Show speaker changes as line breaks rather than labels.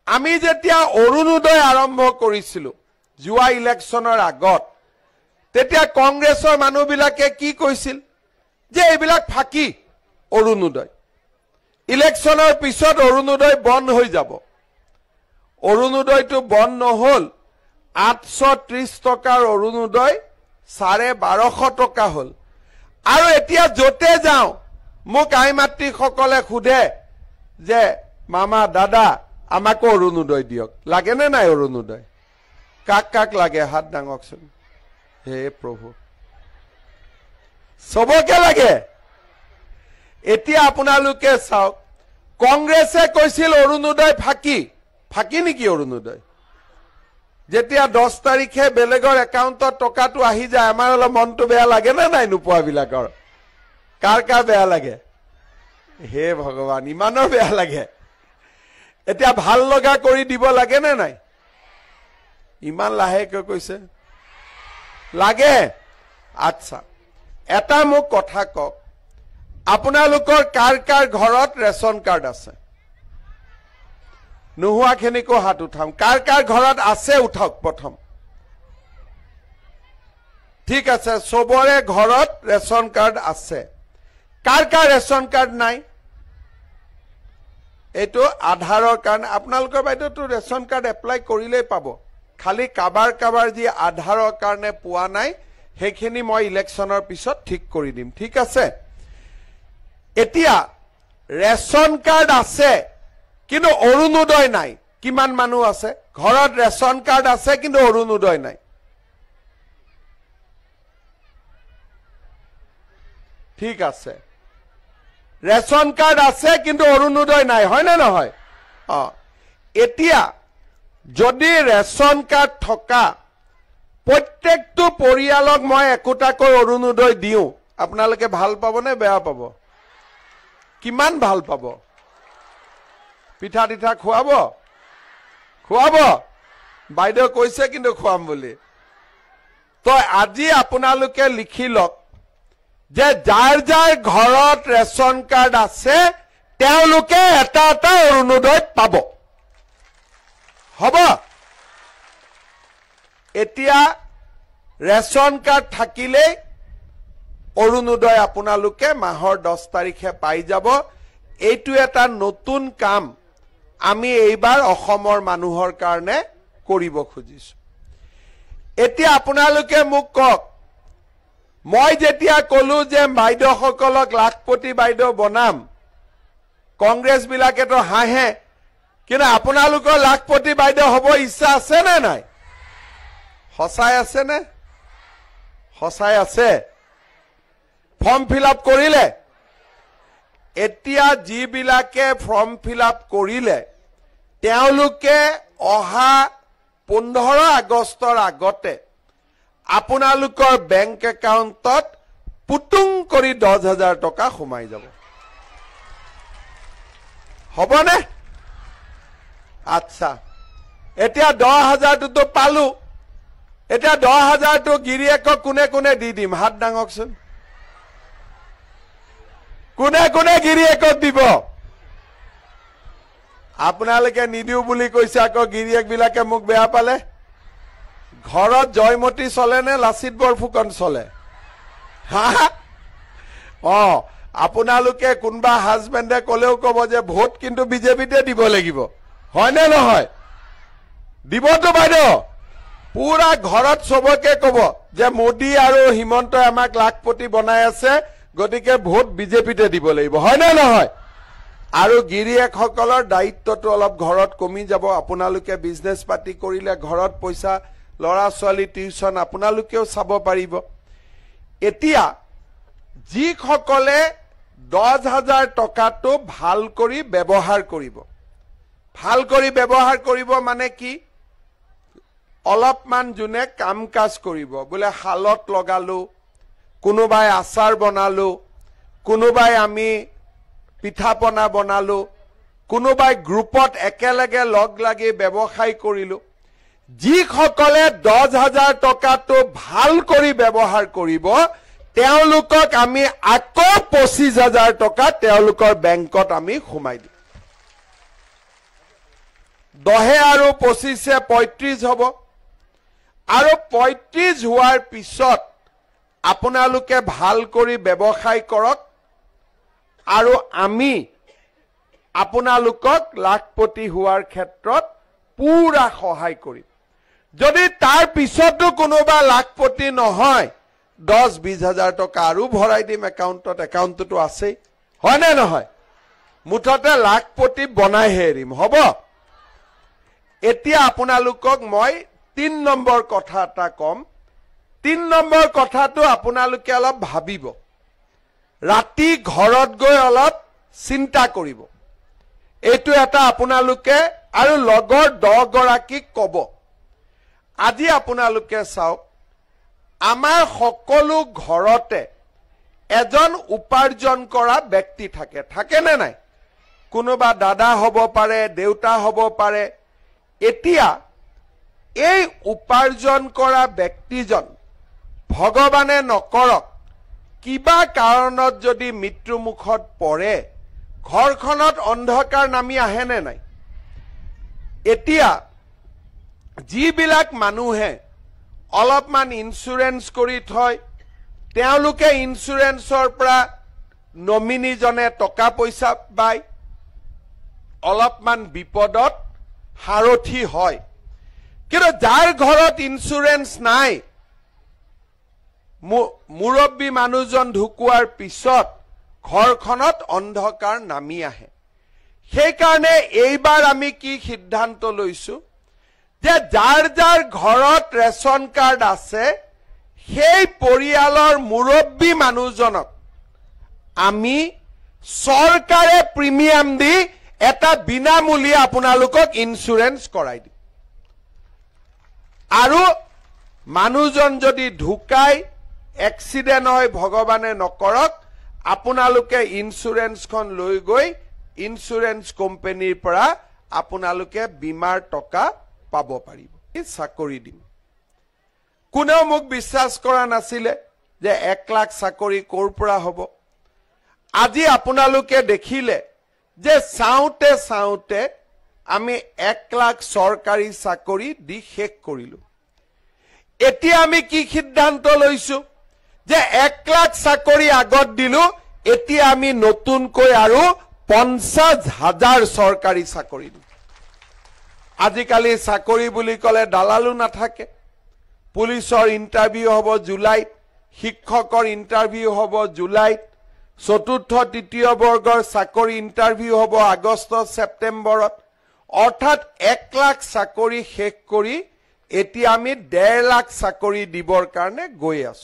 আমি যেতিয়া অৰুণোদয় আৰম্ভ কৰিছিলো যোৱা ইলেকশ্যনৰ আগত তেতিয়া কংগ্ৰেছৰ মানুহবিলাকে কি কৈছিল যে এইবিলাক ফাঁকি অৰুণোদয় ইলেকশ্যনৰ পিছত অৰুণোদয় বন্ধ হৈ যাব অৰুণোদয়টো বন্ধ নহল 830 টকাৰ অৰুণোদয় 1250 টকা হল আৰু এতিয়া যতে যাও মোক আইমাতৃ সকলে খুদে যে মামা দাদা আমাকো অৰুণোদয় দিয়ক লাগে নে নাই অৰুণোদয় কাক কাক লাগে হাত ডাঙকচোন হে প্ৰভু সবকে লাগে এতিয়া আপোনালোকে চাওক কংগ্ৰেছে কৈছিল অৰুণোদয় ফাঁকি ফাঁকি নেকি অৰুণোদয় যেতিয়া 10 তাৰিখে বেলেগৰ একাউণ্টত টকাটো আহি যায় আমাৰ অলপ মনটো বেয়া লাগে না নাই নোপোৱা বিলাকৰ কাৰ কাৰ বেয়া লাগে হে ভগৱান ইমানৰ বেয়া লাগে এতিয়া ভাল লগা কৰি দিব লাগে না নাই ইমান লাহেকৈ কৈছে লাগে আচ্ছা এটা মোক কথা কক আপোনালোকৰ কাৰ কাৰ ঘৰত ৰেচন কাৰ্ড আছে নোহোৱাখিনিকো হাত উঠাম কাৰ কাৰ ঘৰত আছে উঠাওক প্ৰথম ঠিক আছে সবৰে ঘৰত ৰেচন কাৰ্ড আছে কাৰ কাৰ ৰেচন কাৰ্ড নাই এটো আধাৰৰ কাৰণে আপোনালোকৰ বাইদেউটো ৰেচন কাৰ্ড এপ্লাই কৰিলেই পাব খালি কাবাৰ কাবাৰ যি আধাৰৰ কাৰণে পোৱা নাই হেখিনি মই ইলেকশ্যনৰ পিছত ঠিক কৰি দিম ঠিক আছে এতিয়া ৰেচন কাৰ্ড আছে কিন্তু অৰুণোদয় নাই কিমান মানুহ আছে ঘৰত ৰেচন কাৰ্ড আছে কিন্তু অৰুণোদয় নাই ঠিক আছে ৰেচন কাৰ্ড আছে কিন্তু অৰুণোদয় নাই হয় না নহয় এতিয়া যদি ৰেচন কাৰ্ড থকা প্ৰত্যেকটো পৰিয়ালক মই একোটাকৈ অৰুণোদয় দিও আপোনালোকে ভাল পাব নে বেয়া পাব কিমান ভাল পাব পিঠা তিঠা খুৱাব খুৱাব বাইদেউ কৈছে কিন্তু খুৱাম বুলি তো আজি আপোনালোকে লিখি লওক যে যাৰ যাৰ ঘৰত ৰেচন কাৰ্ড আছে তেওঁলোকে এটা এটা অৰুণোদয় পাব হ'ব এতিয়া ৰেচন কাৰ্ড থাকিলে অৰুণোদয় আপোনালোকে মাহৰ 10 তাৰিখে পাই যাব এইটো এটা নতুন কাম আমি এইবাৰ অসমৰ মানুহৰ কাৰণে কৰিব খুজিছো এতিয়া আপোনালোকে মোক কক মই যেতিয়া কলো যে বাইদেউ সকলক লাখপতি বাইদেউ বনাম কংগ্ৰেছ বিলাকেতো হাঁহে কিন্তু আপোনালোকৰ লাখপতি বাইদেউ হ'ব ইচ্ছা আছে নে নাই হসাই আছে নে হসাই আছে ফৰ্ম ফিল আপ কৰিলে এতিয়া যি বিলাকে ফৰ্ম ফিল আপ কৰিলে তেওঁলোকে অহা 15 আগষ্টৰ আগতে আপোনালোকৰ বেংক একাউণ্টত পুতুং কৰি 10,000 টকা সোমাই যাব হবনে আচ্ছা এতিয়া 10,000 টো পালো এতিয়া 10,000 টো গিৰিয়েকক কোনে কোনে দি দিম হাত ডাঙকচোন কোনে কোনে গিৰিয়েকক দিব আপোনালোকে নিদিও বুলি কৈছে আকৌ গিৰিয়েক বিলাকে মোক বেয়া পালে ঘৰত জয়মতী চলে নে লাচিত বৰফুকন চলে হা আপোনালোকে কোনবা হাজবেণ্ডে কলেও কব যে ভোট কিন্তু বিজেপিতে দিব লাগিব হয় নে নহয় দিবতো বাইদেউ পুৰা ঘৰত সবকে কব যে মোদী আৰু হিমন্তই আমাক লাখপতি বনাই আছে গতিকে ভোট বিজেপিতে দিব লাগিব হয় নে নহয় আৰু গিৰিয়েকসকলৰ দায়িত্বটো অলপ ঘৰত কমি যাব আপোনালোকে বিজনেছ পাতি কৰিলে ঘৰত পইচা লৰা ছোৱালী টিউচন আপোনালোকেও চাব পাৰিব এতিয়া যি সকলে 10,000 টকাটো ভাল কৰি ব্যৱহাৰ কৰিব মানে কি অলপমান জুনে কাম কাজ কৰিব বোলে হালত লগালো কোনোবাই আচাৰ বনালো কোনোবাই আমি পিঠা পনা বনালো কোনোবাই গ্ৰুপত একেলগে লগ লাগি ব্যৱসায় কৰিলো যি সকলে 10,000 টকাটো ভাল কৰি ব্যৱহাৰ কৰিব তেওঁলোকক আমি আকৌ 25,000 টকা তেওঁলোকৰ বেংকত আমি সোমাই দিম 10 আৰু 25 35 হ'ব আৰু 35 হোৱাৰ পিছত আপোনালোকে ভাল কৰি ব্যৱসায় কৰক আৰু আমি আপোনালোকক লাখপতি হোৱাৰ ক্ষেত্ৰত পুৰা সহায় কৰিম যদি তাৰ পিছতো কোনোবা লাখপতি নহয় 10-20 হাজাৰ টকা আৰু ভৰাই দিম একাউণ্টটো আছে হয় নে নহয় মুঠতে লাখপতি বনাইহে এৰিম হ'ব এতিয়া আপোনালোকক মই 3 নম্বৰ কথা এটা কম 3 নম্বৰ কথাটো আপোনালোকে অলপ ভাবিব ৰাতি ঘৰত গৈ অলপ চিন্তা কৰিব এইটো এটা আপোনালোকে আৰু লগৰ 10 গৰাকীক ক'ব আজি আপোনালোকে চাওক আমাৰ সকলো ঘৰতে এজন উপাৰ্জন কৰা ব্যক্তি থাকে নে নাই কোনোবা দাদা হ'ব পাৰে দেউতা হ'ব পাৰে এতিয়া এই উপাৰ্জন কৰা ব্যক্তিজন ভগৱানে নকৰক কিবা কাৰণত যদি মৃত্যুমুখত পৰে ঘৰখনত অন্ধকাৰ নামি আহে নে নাই এতিয়া যিবিলাক মানুহে অলপমান ইনস্যুৰেন্স কৰি থয় তেওঁলোকে ইনস্যুৰেন্সৰ পৰা নমিনীজনে টকা পইচা পায় অলপমান বিপদত হাৰথি হয় কিন্তু যাৰ ঘৰত ইনস্যুৰেন্স নাই মুৰব্বী মানুহজন ঢুকুৱাৰ পিছত ঘৰখনত অন্ধকাৰ নামি আহে সেইকাৰণে এইবাৰ আমি কি সিদ্ধান্ত লৈছো যে যাৰ যাৰ ঘৰত ৰেচন কাৰ্ড আছে সেই পৰিয়ালৰ মুৰব্বী মানুহজনক আমি চৰকাৰে প্ৰিমিয়াম দি এটা বিনামূলীয়া আপোনালোকক ইনস্যুৰেন্স কৰাই দিম আৰু মানুহজন যদি ঢুকায় এক্সিডেন্ট হয় ভগৱানে নকৰক আপোনালোকে ইনস্যুৰেন্সখন লৈ গৈ ইনস্যুৰেন্স কোম্পানীৰ পৰা আপোনালোকে বীমাৰ টকা পাব পাৰিব চাকৰি দিম কোনেও মোক বিশ্বাস কৰা নাছিলে যে 1 লাখ চাকৰি কৰ পৰা হ'ব আজি আপোনালোকে দেখিলে যে চাওঁতে চাওঁতে আমি 1 লাখ চৰকাৰী চাকৰি দি শেষ কৰিলো এতিয়া আমি কি সিদ্ধান্ত লৈছো যে 1 লাখ চাকৰি আগত দিলো এতিয়া আমি নতুনকৈ আৰু 50,000 চৰকাৰী চাকৰি দিম আজিকালি চাকৰি বুলি ক'লে দালালো নাথাকে পুলিচৰ ইন্টাৰভিউ হ'ব জুলাইত শিক্ষকৰ ইন্টাৰভিউ হ'ব জুলাইত চতুৰ্থ তৃতীয় বৰ্গৰ চাকৰি ইন্টাৰভিউ হ'ব আগষ্ট ছেপ্টেম্বৰত অৰ্থাৎ 1 লাখ চাকৰি শেষ কৰি এতিয়া আমি 1.5 লাখ চাকৰি দিবৰ কাৰণে গৈ আছো